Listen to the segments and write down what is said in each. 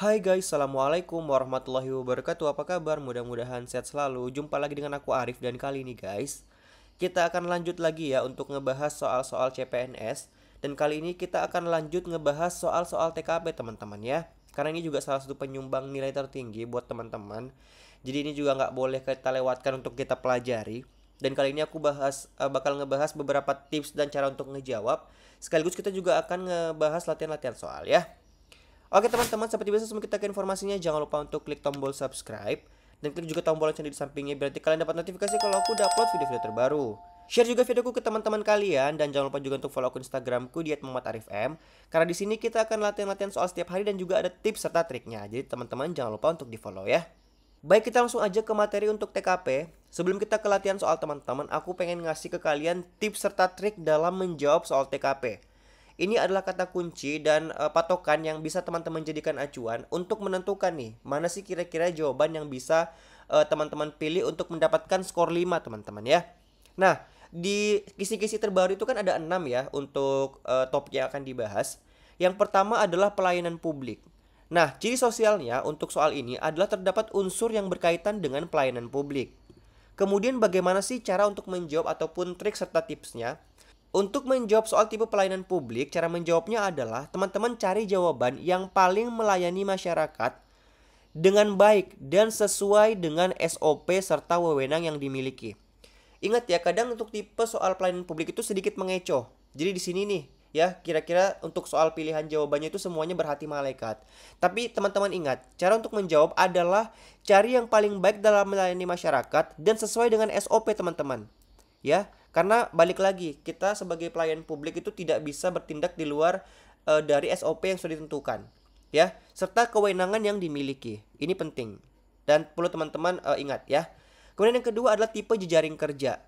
Hai guys, Assalamualaikum warahmatullahi wabarakatuh. Apa kabar? Mudah-mudahan sehat selalu. Jumpa lagi dengan aku Arif dan kali ini guys, kita akan lanjut lagi ya untuk ngebahas soal-soal CPNS. Dan kali ini kita akan lanjut ngebahas soal-soal TKP teman-teman ya. Karena ini juga salah satu penyumbang nilai tertinggi buat teman-teman. Jadi ini juga nggak boleh kita lewatkan untuk kita pelajari. Dan kali ini aku bakal ngebahas beberapa tips dan cara untuk ngejawab. Sekaligus kita juga akan ngebahas latihan-latihan soal ya. Oke teman-teman, seperti biasa sebelum kita ke informasinya, jangan lupa untuk klik tombol subscribe dan klik juga tombol lonceng di sampingnya biar kalian dapat notifikasi kalau aku udah upload video-video terbaru. Share juga videoku ke teman-teman kalian dan jangan lupa juga untuk follow akun Instagramku di @muhammadarifm karena di sini kita akan latihan-latihan soal setiap hari dan juga ada tips serta triknya. Jadi teman-teman jangan lupa untuk di-follow ya. Baik, kita langsung aja ke materi untuk TKP. Sebelum kita ke latihan soal teman-teman, aku pengen ngasih ke kalian tips serta trik dalam menjawab soal TKP. Ini adalah kata kunci dan patokan yang bisa teman-teman jadikan acuan untuk menentukan nih, mana sih kira-kira jawaban yang bisa teman-teman pilih untuk mendapatkan skor 5 teman-teman ya. Nah, di kisi-kisi terbaru itu kan ada 6 ya untuk topik yang akan dibahas. Yang pertama adalah pelayanan publik. Nah, ciri sosialnya untuk soal ini adalah terdapat unsur yang berkaitan dengan pelayanan publik. Kemudian bagaimana sih cara untuk menjawab ataupun trik serta tipsnya? Untuk menjawab soal tipe pelayanan publik, cara menjawabnya adalah teman-teman cari jawaban yang paling melayani masyarakat dengan baik dan sesuai dengan SOP serta wewenang yang dimiliki. Ingat ya, kadang untuk tipe soal pelayanan publik itu sedikit mengecoh. Jadi di sini nih, ya kira-kira untuk soal pilihan jawabannya itu semuanya berhati malaikat. Tapi teman-teman ingat, cara untuk menjawab adalah cari yang paling baik dalam melayani masyarakat dan sesuai dengan SOP teman-teman. Ya, karena balik lagi, kita sebagai pelayan publik itu tidak bisa bertindak di luar dari SOP yang sudah ditentukan, ya, serta kewenangan yang dimiliki. Ini penting dan perlu teman-teman ingat ya. Kemudian yang kedua adalah tipe jejaring kerja.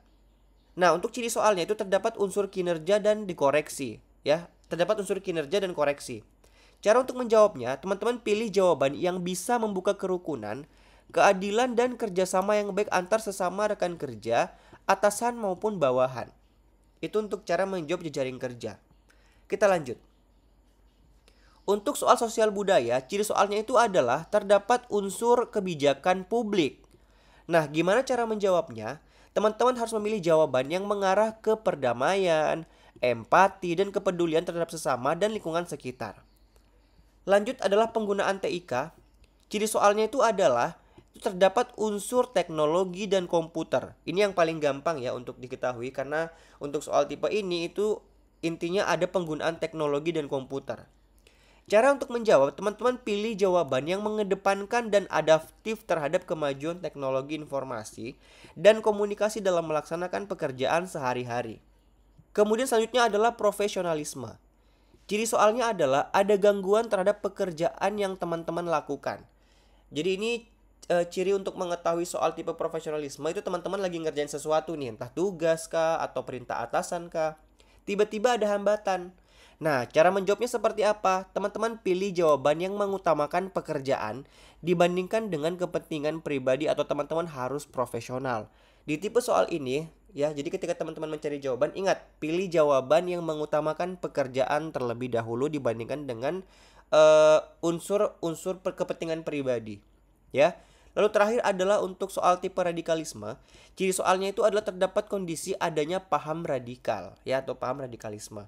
Nah, untuk ciri soalnya itu terdapat unsur kinerja dan dikoreksi, ya. Terdapat unsur kinerja dan koreksi. Cara untuk menjawabnya, teman-teman pilih jawaban yang bisa membuka kerukunan, keadilan dan kerjasama yang baik antar sesama rekan kerja, atasan maupun bawahan. Itu untuk cara menjawab jejaring kerja. Kita lanjut. Untuk soal sosial budaya, ciri soalnya itu adalah terdapat unsur kebijakan publik. Nah, gimana cara menjawabnya? Teman-teman harus memilih jawaban yang mengarah ke perdamaian, empati, dan kepedulian terhadap sesama dan lingkungan sekitar. Lanjut adalah penggunaan TIK. Ciri soalnya itu adalah terdapat unsur teknologi dan komputer. Ini yang paling gampang ya untuk diketahui karena untuk soal tipe ini itu intinya ada penggunaan teknologi dan komputer. Cara untuk menjawab, teman-teman pilih jawaban yang mengedepankan dan adaptif terhadap kemajuan teknologi informasi dan komunikasi dalam melaksanakan pekerjaan sehari-hari. Kemudian selanjutnya adalah profesionalisme. Ciri soalnya adalah ada gangguan terhadap pekerjaan yang teman-teman lakukan. Jadi ini ciri untuk mengetahui soal tipe profesionalisme itu teman-teman lagi ngerjain sesuatu nih, entah tugas kah atau perintah atasan kah. Tiba-tiba ada hambatan. Nah, cara menjawabnya seperti apa? Teman-teman pilih jawaban yang mengutamakan pekerjaan dibandingkan dengan kepentingan pribadi atau teman-teman harus profesional. Di tipe soal ini, ya, jadi ketika teman-teman mencari jawaban, ingat, pilih jawaban yang mengutamakan pekerjaan terlebih dahulu dibandingkan dengan unsur kepentingan pribadi. Ya. Lalu terakhir adalah untuk soal tipe radikalisme. Ciri soalnya itu adalah terdapat kondisi adanya paham radikal, ya, atau paham radikalisme.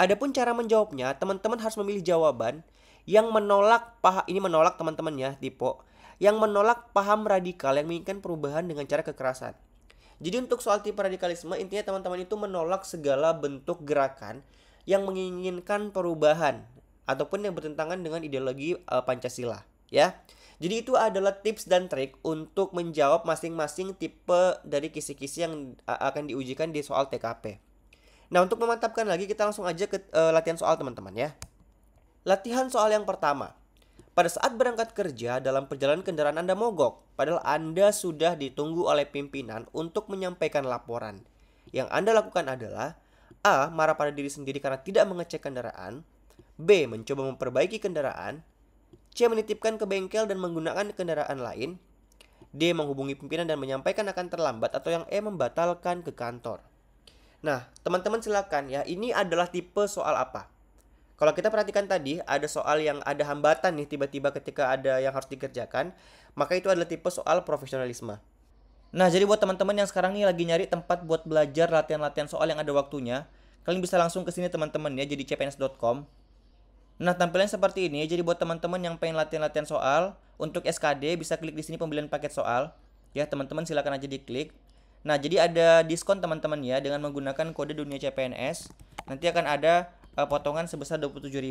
Adapun cara menjawabnya, teman-teman harus memilih jawaban yang menolak menolak teman-teman ya, tipe yang menolak paham radikal yang menginginkan perubahan dengan cara kekerasan. Jadi untuk soal tipe radikalisme, intinya teman-teman itu menolak segala bentuk gerakan yang menginginkan perubahan ataupun yang bertentangan dengan ideologi Pancasila, ya. Jadi itu adalah tips dan trik untuk menjawab masing-masing tipe dari kisi-kisi yang akan diujikan di soal TKP. Nah, untuk memantapkan lagi kita langsung aja ke latihan soal teman-teman ya. Latihan soal yang pertama. Pada saat berangkat kerja dalam perjalanan kendaraan Anda mogok, padahal Anda sudah ditunggu oleh pimpinan untuk menyampaikan laporan. Yang Anda lakukan adalah A. Marah pada diri sendiri karena tidak mengecek kendaraan, B. Mencoba memperbaiki kendaraan, C. Menitipkan ke bengkel dan menggunakan kendaraan lain, D. Menghubungi pimpinan dan menyampaikan akan terlambat, atau yang E. Membatalkan ke kantor. Nah, teman-teman silakan ya, ini adalah tipe soal apa? Kalau kita perhatikan tadi, ada soal yang ada hambatan nih tiba-tiba ketika ada yang harus dikerjakan, maka itu adalah tipe soal profesionalisme. Nah, jadi buat teman-teman yang sekarang nih lagi nyari tempat buat belajar latihan-latihan soal yang ada waktunya, kalian bisa langsung ke sini teman-teman ya, jadi cpns.com. Nah, tampilannya seperti ini. Jadi buat teman-teman yang pengen latihan-latihan soal, untuk SKD bisa klik di sini pembelian paket soal. Ya, teman-teman silakan aja diklik. Nah, jadi ada diskon teman-teman ya dengan menggunakan kode dunia CPNS. Nanti akan ada potongan sebesar 27.000.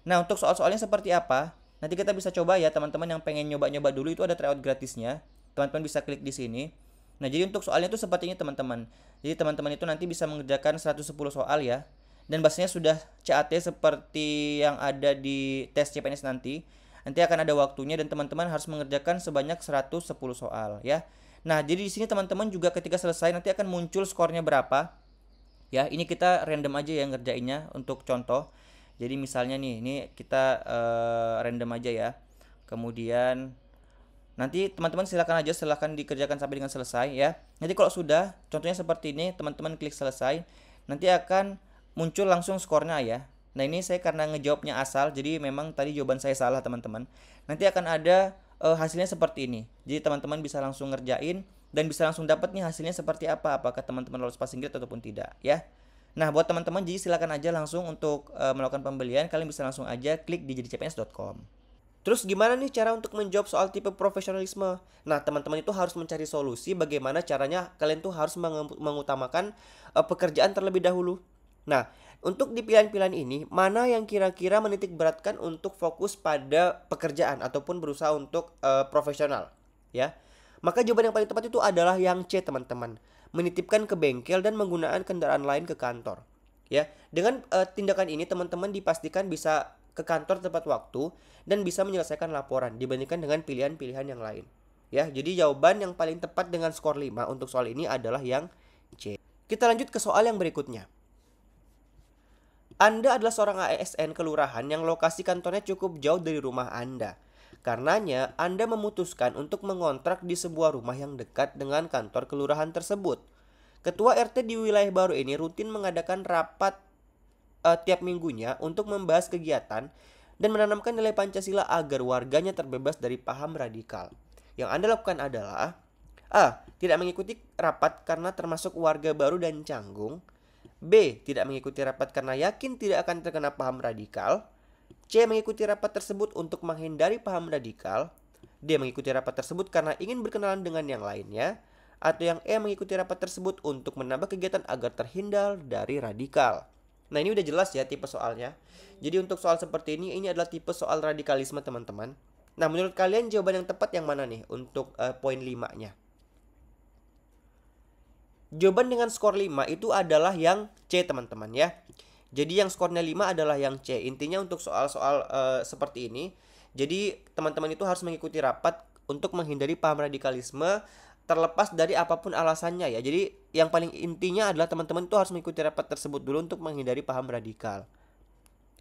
Nah, untuk soal-soalnya seperti apa? Nanti kita bisa coba ya, teman-teman yang pengen nyoba-nyoba dulu itu ada tryout gratisnya. Teman-teman bisa klik di sini. Nah, jadi untuk soalnya itu seperti ini teman-teman. Jadi teman-teman itu nanti bisa mengerjakan 110 soal ya. Dan bahasanya sudah CAT seperti yang ada di tes CPNS nanti. Nanti akan ada waktunya dan teman-teman harus mengerjakan sebanyak 110 soal ya. Nah, jadi di sini teman-teman juga ketika selesai nanti akan muncul skornya berapa. Ya, ini kita random aja ya ngerjainnya untuk contoh. Jadi misalnya nih, ini kita random aja ya. Kemudian nanti teman-teman silahkan dikerjakan sampai dengan selesai ya. Nanti kalau sudah, contohnya seperti ini, teman-teman klik selesai. Nanti akan muncul langsung skornya ya. Nah, ini saya karena ngejawabnya asal, jadi memang tadi jawaban saya salah teman-teman. Nanti akan ada hasilnya seperti ini. Jadi teman-teman bisa langsung ngerjain dan bisa langsung dapat nih hasilnya seperti apa, apakah teman-teman lolos passing grade ataupun tidak ya. Nah, buat teman-teman jadi silakan aja langsung untuk melakukan pembelian, kalian bisa langsung aja klik di jadicpns.com. Terus gimana nih cara untuk menjawab soal tipe profesionalisme? Nah, teman-teman itu harus mencari solusi bagaimana caranya kalian tuh harus mengutamakan pekerjaan terlebih dahulu. Nah, untuk di pilihan-pilihan ini, mana yang kira-kira menitik beratkan untuk fokus pada pekerjaan ataupun berusaha untuk profesional, ya? Maka jawaban yang paling tepat itu adalah yang C, teman-teman. Menitipkan ke bengkel dan menggunakan kendaraan lain ke kantor. Ya, dengan tindakan ini teman-teman dipastikan bisa ke kantor tepat waktu dan bisa menyelesaikan laporan dibandingkan dengan pilihan-pilihan yang lain. Ya, jadi jawaban yang paling tepat dengan skor 5 untuk soal ini adalah yang C. Kita lanjut ke soal yang berikutnya. Anda adalah seorang ASN kelurahan yang lokasi kantornya cukup jauh dari rumah Anda. Karenanya, Anda memutuskan untuk mengontrak di sebuah rumah yang dekat dengan kantor kelurahan tersebut. Ketua RT di wilayah baru ini rutin mengadakan rapat tiap minggunya untuk membahas kegiatan dan menanamkan nilai Pancasila agar warganya terbebas dari paham radikal. Yang Anda lakukan adalah A. Tidak mengikuti rapat karena termasuk warga baru dan canggung. B. Tidak mengikuti rapat karena yakin tidak akan terkena paham radikal. C. Mengikuti rapat tersebut untuk menghindari paham radikal. D. Mengikuti rapat tersebut karena ingin berkenalan dengan yang lainnya. Atau yang E. Mengikuti rapat tersebut untuk menambah kegiatan agar terhindar dari radikal. Nah, ini udah jelas ya tipe soalnya. Jadi untuk soal seperti ini adalah tipe soal radikalisme teman-teman. Nah, menurut kalian jawaban yang tepat yang mana nih untuk poin 5-nya? Jawaban dengan skor 5 itu adalah yang C teman-teman ya. Jadi yang skornya 5 adalah yang C. Intinya untuk soal-soal seperti ini, jadi teman-teman itu harus mengikuti rapat untuk menghindari paham radikalisme terlepas dari apapun alasannya ya. Jadi yang paling intinya adalah teman-teman itu harus mengikuti rapat tersebut dulu untuk menghindari paham radikal.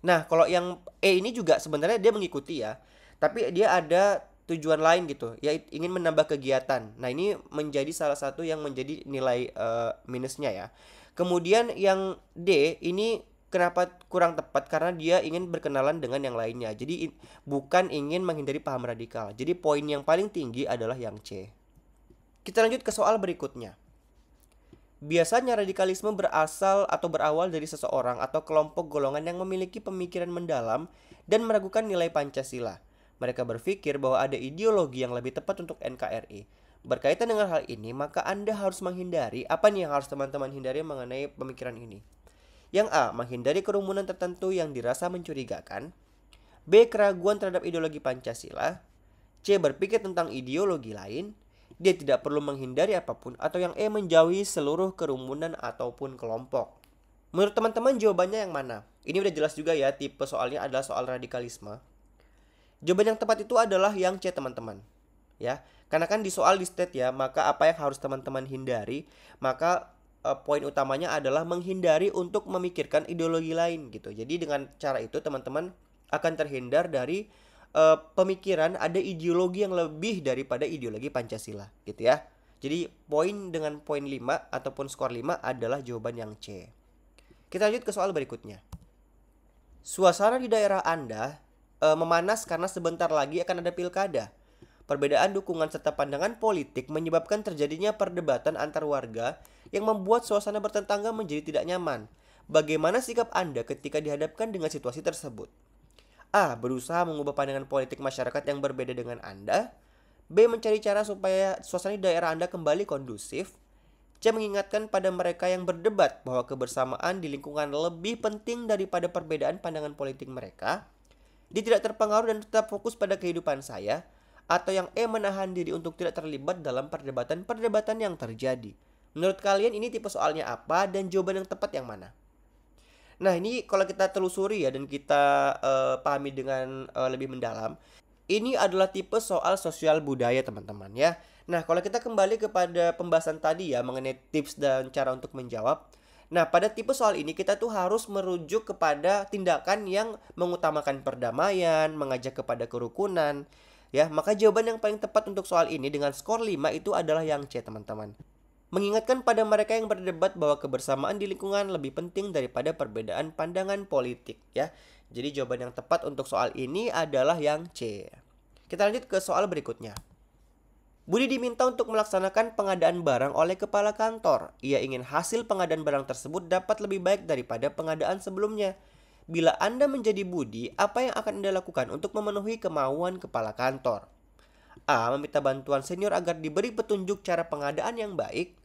Nah, kalau yang E ini juga sebenarnya dia mengikuti ya. Tapi dia ada tujuan lain gitu, ya ingin menambah kegiatan. Nah, ini menjadi salah satu yang menjadi nilai minusnya ya. Kemudian yang D ini kenapa kurang tepat karena dia ingin berkenalan dengan yang lainnya. Jadi bukan ingin menghindari paham radikal. Jadi poin yang paling tinggi adalah yang C. Kita lanjut ke soal berikutnya. Biasanya radikalisme berasal atau berawal dari seseorang atau kelompok golongan yang memiliki pemikiran mendalam dan meragukan nilai Pancasila. Mereka berpikir bahwa ada ideologi yang lebih tepat untuk NKRI. Berkaitan dengan hal ini, maka Anda harus menghindari, apa nih yang harus teman-teman hindari mengenai pemikiran ini? Yang A. Menghindari kerumunan tertentu yang dirasa mencurigakan. B. Keraguan terhadap ideologi Pancasila. C. Berpikir tentang ideologi lain. D. Tidak perlu menghindari apapun. Atau yang E. Menjauhi seluruh kerumunan ataupun kelompok. Menurut teman-teman jawabannya yang mana? Ini udah jelas juga ya, tipe soalnya adalah soal radikalisme. Jawaban yang tepat itu adalah yang C teman-teman. Ya, karena kan di soal di state ya, maka apa yang harus teman-teman hindari? Maka poin utamanya adalah menghindari untuk memikirkan ideologi lain gitu. Jadi dengan cara itu teman-teman akan terhindar dari pemikiran ada ideologi yang lebih daripada ideologi Pancasila gitu ya. Jadi poin dengan poin 5 ataupun skor 5 adalah jawaban yang C. Kita lanjut ke soal berikutnya. Suasana di daerah Anda memanas karena sebentar lagi akan ada pilkada. Perbedaan dukungan serta pandangan politik menyebabkan terjadinya perdebatan antar warga yang membuat suasana bertetangga menjadi tidak nyaman. Bagaimana sikap Anda ketika dihadapkan dengan situasi tersebut? A. Berusaha mengubah pandangan politik masyarakat yang berbeda dengan Anda. B. Mencari cara supaya suasana di daerah Anda kembali kondusif. C. Mengingatkan pada mereka yang berdebat bahwa kebersamaan di lingkungan lebih penting daripada perbedaan pandangan politik mereka. D. Tidak terpengaruh dan tetap fokus pada kehidupan saya. Atau yang E. Menahan diri untuk tidak terlibat dalam perdebatan-perdebatan yang terjadi. Menurut kalian ini tipe soalnya apa dan jawaban yang tepat yang mana? Nah, ini kalau kita telusuri ya dan kita pahami dengan lebih mendalam, ini adalah tipe soal sosial budaya, teman-teman ya. Nah, kalau kita kembali kepada pembahasan tadi ya mengenai tips dan cara untuk menjawab. Nah, pada tipe soal ini kita tuh harus merujuk kepada tindakan yang mengutamakan perdamaian, mengajak kepada kerukunan, ya. Maka jawaban yang paling tepat untuk soal ini dengan skor 5 itu adalah yang C, teman-teman. Mengingatkan pada mereka yang berdebat bahwa kebersamaan di lingkungan lebih penting daripada perbedaan pandangan politik ya. Jadi jawaban yang tepat untuk soal ini adalah yang C. Kita lanjut ke soal berikutnya. Budi diminta untuk melaksanakan pengadaan barang oleh kepala kantor. Ia ingin hasil pengadaan barang tersebut dapat lebih baik daripada pengadaan sebelumnya. Bila Anda menjadi Budi, apa yang akan Anda lakukan untuk memenuhi kemauan kepala kantor? A. Meminta bantuan senior agar diberi petunjuk cara pengadaan yang baik.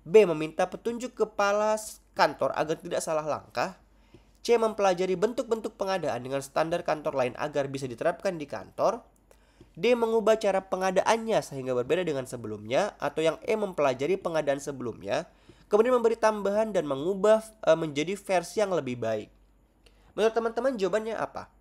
B. Meminta petunjuk kepala kantor agar tidak salah langkah. C. Mempelajari bentuk-bentuk pengadaan dengan standar kantor lain agar bisa diterapkan di kantor. D. Mengubah cara pengadaannya sehingga berbeda dengan sebelumnya. Atau yang E. Mempelajari pengadaan sebelumnya, kemudian memberi tambahan dan mengubah menjadi versi yang lebih baik. Menurut teman-teman jawabannya apa?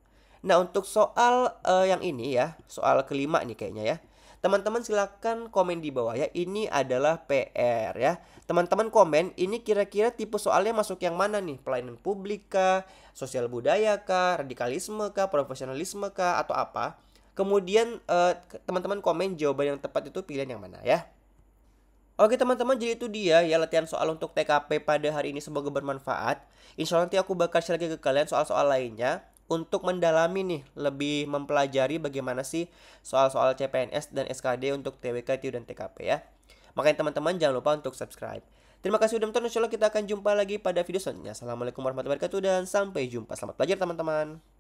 Nah, untuk soal yang ini ya, soal kelima nih kayaknya ya. Teman-teman silakan komen di bawah ya. Ini adalah PR ya. Teman-teman komen ini kira-kira tipe soalnya masuk yang mana nih? Pelayanan publik kah? Sosial budaya kah? Radikalisme kah? Profesionalisme kah? Atau apa? Kemudian teman-teman komen jawaban yang tepat itu pilihan yang mana ya. Oke teman-teman, jadi itu dia ya latihan soal untuk TKP pada hari ini, semoga bermanfaat. Insya Allah nanti aku bakal share lagi ke kalian soal-soal lainnya untuk mendalami nih, lebih mempelajari bagaimana sih soal-soal CPNS dan SKD untuk TWK, TIU, dan TKP ya. Makanya teman-teman jangan lupa untuk subscribe. Terima kasih sudah menonton, insya Allah kita akan jumpa lagi pada video selanjutnya. Assalamualaikum warahmatullahi wabarakatuh dan sampai jumpa. Selamat belajar teman-teman.